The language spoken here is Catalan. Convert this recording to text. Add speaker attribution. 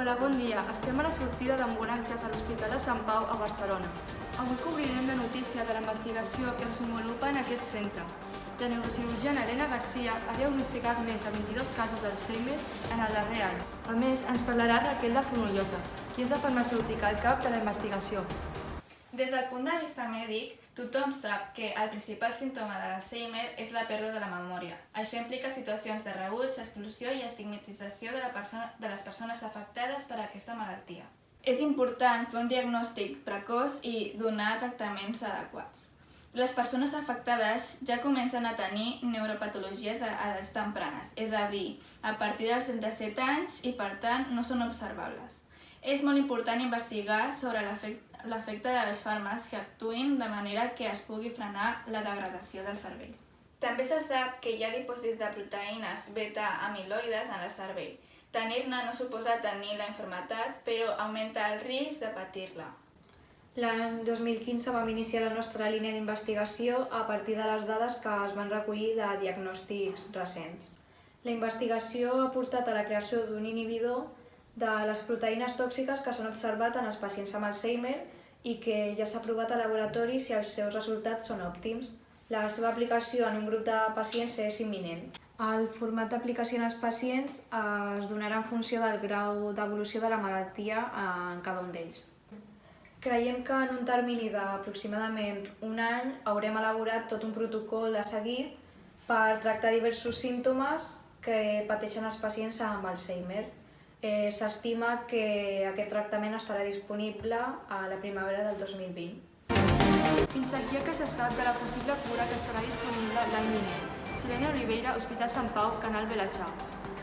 Speaker 1: Hola, bon dia. Estem a la sortida d'ambulàncies a l'Hospital de Sant Pau a Barcelona. Avui cobrirem la notícia de la investigació que es desenvolupa en aquest centre. La neurocirurgiana Elena Garcia ha diagnosticat més de 22 casos d'Alzheimer en el darrer any. A més, ens parlarà Raquel de Fonollosa, qui és la farmacèutica al cap de la investigació.
Speaker 2: Des del punt de vista mèdic, tothom sap que el principal símptoma de l'Alzheimer és la pèrdua de la memòria. Això implica situacions de rebuig, exclusió i estigmatització de les persones afectades per aquesta malaltia. És important fer un diagnòstic precoç i donar tractaments adequats. Les persones afectades ja comencen a tenir neuropatologies a edats tempranes, és a dir, a partir dels 37 anys i per tant no són observables. És molt important investigar sobre l'efecte dels fàrmacs que actuïn de manera que es pugui frenar la degradació del cervell. També se sap que hi ha dipòsits de proteïnes beta-amiloides en el cervell. Tenir-ne no suposa tenir la malaltia, però augmenta el risc de patir-la.
Speaker 3: L'any 2015 vam iniciar la nostra línia d'investigació a partir de les dades que es van recollir de diagnòstics recents. La investigació ha portat a la creació d'un inhibidor de les proteïnes tòxiques que s'han observat en els pacients amb Alzheimer i que ja s'ha provat a laboratori si els seus resultats són òptims. La seva aplicació en un grup de pacients és imminent. El format d'aplicació en els pacients es donarà en funció del grau d'evolució de la malaltia en cada un d'ells. Creiem que en un termini d'aproximadament un any haurem elaborat tot un protocol a seguir per tractar diversos símptomes que pateixen els pacients amb Alzheimer. S'estima que aquest tractament estarà disponible a la primavera del 2020.
Speaker 1: Fins aquí el que se sap de la possible cura que estarà disponible l'any vinent. Silènia Oliveira, Hospital Sant Pau, Canal Bella Ciao.